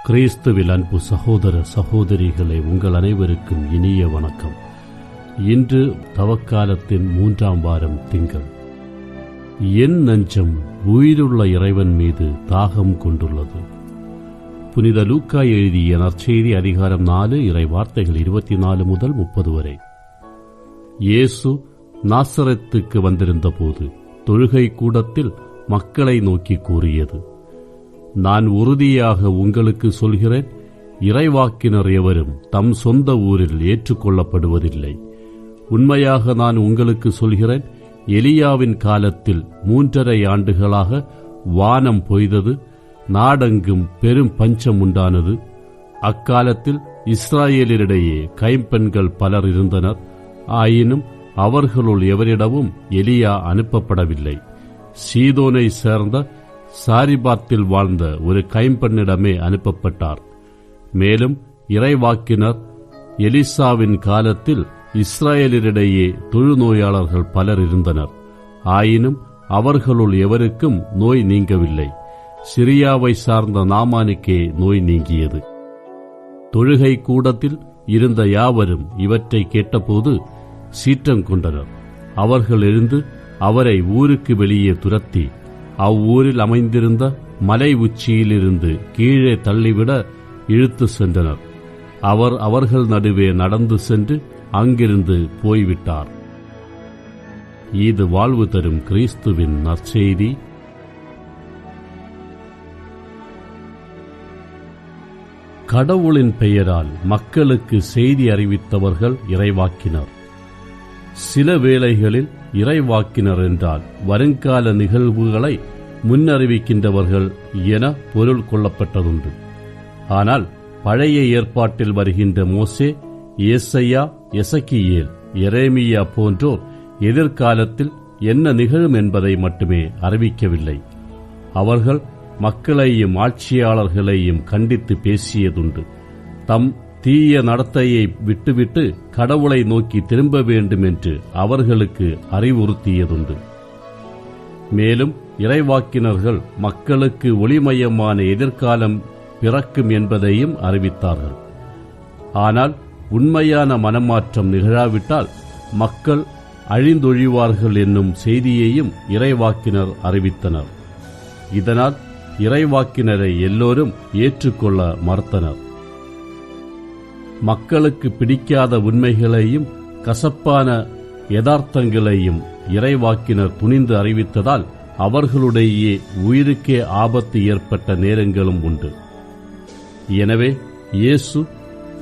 கிறிஸ்துவில் அன்பு சகோதர சகோதரிகளே, உங்கள் அனைவருக்கும் இனிய வணக்கம். இன்று தவக்காலத்தின் 3ஆம் வாரம் திங்கள். என் நெஞ்சம் உயிருள்ள இறைவன் மீது தாகம் கொண்டுள்ளது. புனித லூக்கா எழுதிய நற்செய்தி அதிகாரம் 4 இறை வார்த்தைகள் 24 முதல் 30 வரை. இயேசு நாசரேத்துக்கு வந்திருந்த போது தொழுகை கூடத்தில் மக்களை நோக்கி கூறியது: நான் உறுதியாக உங்களுக்கு சொல்கிறேன், இறைவாக்கினர் எவரும் தம் சொந்த ஊரில் ஏற்றுக்கொள்ளப்படுவதில்லை. உண்மையாக நான் உங்களுக்கு சொல்கிறேன், எலியாவின் காலத்தில் 3½ ஆண்டுகளாக வானம் பொய்தது, நாடெங்கும் பெரும் பஞ்சம் உண்டானது. அக்காலத்தில் இஸ்ராயேலரிடையே கைம்பெண்கள் பலர் இருந்தனர். ஆயினும் அவர்களுள் எவரிடமும் எலியா அனுப்பப்படவில்லை. சீதோனை சேர்ந்த சாரிபாத்தில் வாழ்ந்த ஒரு கைம்பெண்ணிடமே அனுப்பப்பட்டார். மேலும் இறைவாக்கினர் எலிசாவின் காலத்தில் இஸ்ராயேலரிடையே தொழுநோயாளர்கள் பலர் இருந்தனர். ஆயினும் அவர்களுள் எவருக்கும் நோய் நீங்கவில்லை. சிரியாவை சார்ந்த நாமானுக்கே நோய் நீங்கியது. தொழுகை கூடத்தில் இருந்த யாவரும் இவற்றை கேட்டபோது சீற்றம் கொண்டனர். அவர்கள் எழுந்து அவரை ஊருக்கு வெளியே துரத்தி அவ்வூரில் அமைந்திருந்த மலை உச்சியிலிருந்து கீழே தள்ளிவிட இழுத்து சென்றனர். அவர் அவர்கள் நடுவே நடந்து சென்று அங்கிருந்து போய்விட்டார். இது வாழ்வு தரும் கிறிஸ்துவின் நற்செய்தி. கடவுளின் பெயரால் மக்களுக்கு செய்தி அறிவித்தவர்கள் இறைவாக்கினர். சில வேளைகளில் இறைவாக்கினர் என்றால் வருங்கால நிகழ்வுகளை முன்னறிவிக்கின்றவர்கள் என பொருள் கொள்ளப்பட்டதுண்டு. ஆனால் பழைய ஏற்பாட்டில் வருகின்ற மோசே, ஏசாயா, எசக்கியேல், எரேமியா போன்றோர் எதிர்காலத்தில் என்ன நிகழும் என்பதை மட்டுமே அறிவிக்கவில்லை. அவர்கள் மக்களையும் ஆட்சியாளர்களையும் கண்டித்து பேசியதுண்டு. தம் தீய நடத்தையை விட்டுவிட்டு கடவுளை நோக்கி திரும்ப வேண்டும் என்று அவர்களுக்கு அறிவுறுத்தியதுண்டு. மேலும் இறைவாக்கினர்கள் மக்களுக்கு ஒளிமயமான எதிர்காலம் பிறக்கும் என்பதையும் அறிவித்தார்கள். ஆனால் உண்மையான மனமாற்றம் நிகழாவிட்டால் மக்கள் அழிந்தொழிவார்கள் என்னும் செய்தியையும் இறைவாக்கினர் அறிவித்தனர். இதனால் இறைவாக்கினரை எல்லோரும் ஏற்றுக்கொள்ள மறுத்தனர். மக்களுக்கு பிடிக்காத உண்மைகளையும் கசப்பான யதார்த்தங்களையும் இறைவாக்கினர் துணிந்து அறிவித்ததால் அவர்களுடைய உயிருக்கே ஆபத்து ஏற்பட்ட நேரங்களும் உண்டு. எனவே இயேசு,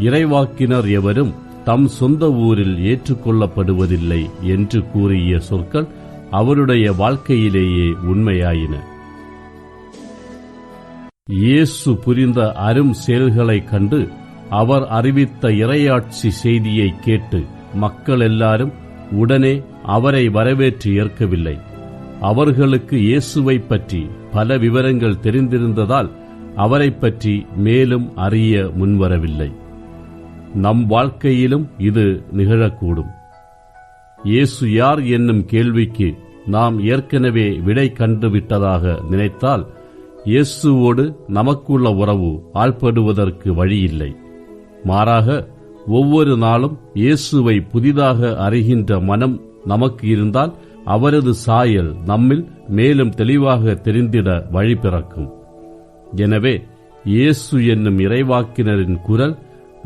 இறைவாக்கினர் எவரும் தம் சொந்த ஊரில் ஏற்றுக்கொள்ளப்படுவதில்லை என்று கூறிய சொற்கள் அவருடைய வாழ்க்கையிலேயே உண்மையாயின. இயேசு புரிந்த அரும் செயல்களைக் கண்டு அவர் அறிவித்த இறையாட்சி செய்தியை கேட்டு மக்கள் எல்லாரும் உடனே அவரை வரவேற்று ஏற்கவில்லை. அவர்களுக்கு இயேசுவை பற்றி பல விவரங்கள் தெரிந்திருந்ததால் அவரை பற்றி மேலும் அறிய முன்வரவில்லை. நம் வாழ்க்கையிலும் இது நிகழக்கூடும். இயேசு யார் என்னும் கேள்விக்கு நாம் ஏற்கனவே விடை கண்டுவிட்டதாக நினைத்தால் இயேசுவோடு நமக்குள்ள உறவு ஆள்படுவதற்கு வழியில்லை. மாறாக ஒவ்வொரு நாளும் இயேசுவை புதிதாக அறிகின்ற மனம் நமக்கு இருந்தால் அவரது சாயல் நம்மில் மேலும் தெளிவாக தெரிந்திட வழி பிறக்கும். எனவே இயேசு என்னும் இறைவாக்கினரின் குரல்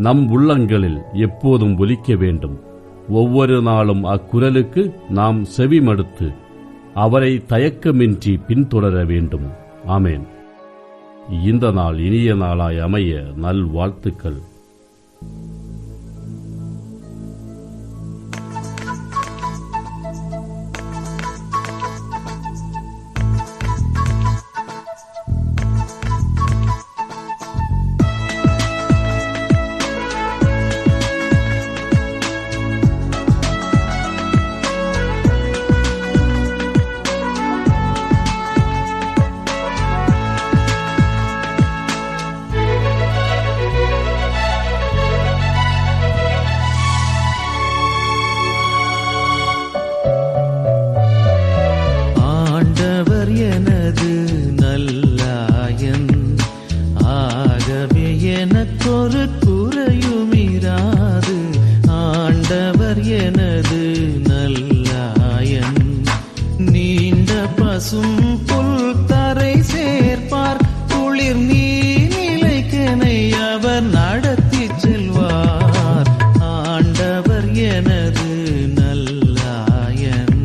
நம் உள்ளங்களில் எப்போதும் ஒலிக்க வேண்டும். ஒவ்வொரு நாளும் அக்குரலுக்கு நாம் செவிமடுத்து அவரை தயக்கமின்றி பின்தொடர வேண்டும். ஆமேன். இந்த நாள் இனிய நாளாய் அமைய நல்வாழ்த்துக்கள். பசும் புல் தரை சேர்ப்பார். குளிர் நீர் நிலைக்கனை அவர் நடத்தி செல்வார். ஆண்டவர் எனது நல்லாயன்,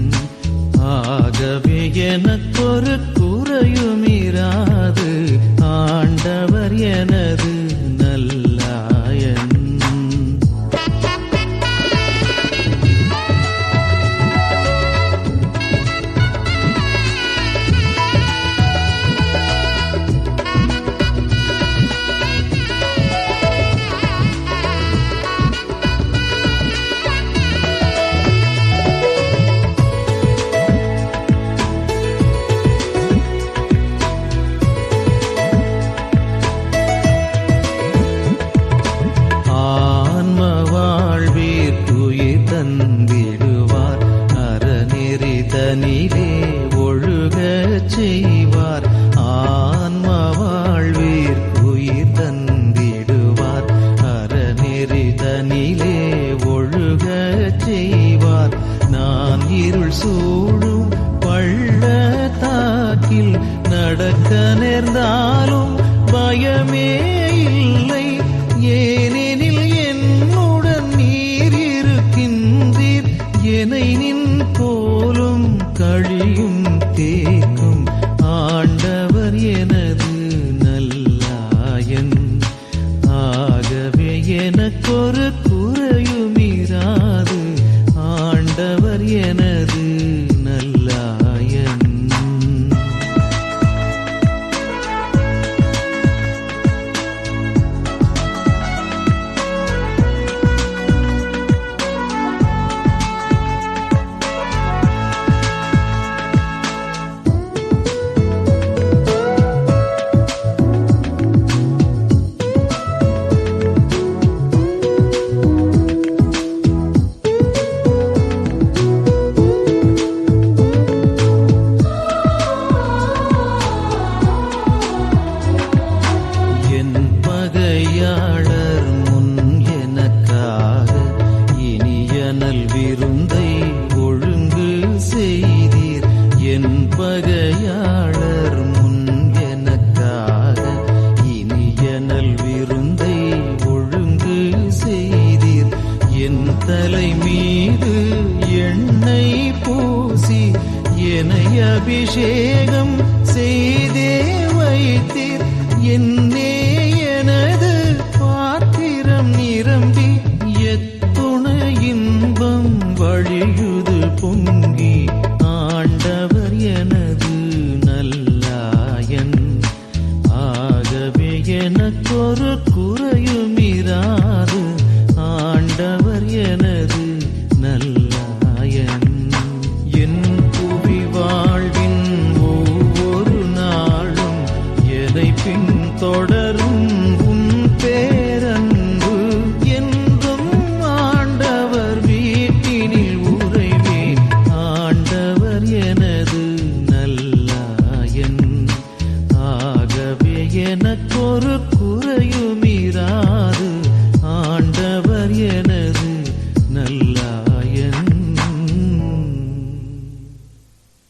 ஆகவே எனக்கொரு குறையுமிராது. ஆண்டவர் எனது நல்லாயன். தந்திடுவார். அறநெறி தனிலே ஒழுகச் செய்வார். ஆன்ம வாழ்வீர் உயிர் தந்திடுவார். அறநெறி தனிலே ஒழுகச் செய்வார். நான் இருள் சூழும் பள்ளத்தாக்கில் நடக்க நேர்ந்தாலும் பயமே இல்லை. ஏனெனில் என்னுடன் நீர் இருக்கின்றீர். என்னை நின் கோலும் கழியும் தேக்கும். ஆண்டவர் எனது நல்லாயன், ஆகவே எனக்கொரு குறையுமிராது. ஆண்டவர் எனது நல்லாயன். பகையாளர் முன் எனக்காக இனியனல் விருந்தை ஒழுங்கு செய்தீர். என் பகையாளர் முன் எனக்காக இனியனல் விருந்தை ஒழுங்கு செய்தீர். என் தலை மீது எண்ணெய் பூசி என்னை அபிஷேகம் செய்தே வைத்தீர். என்னே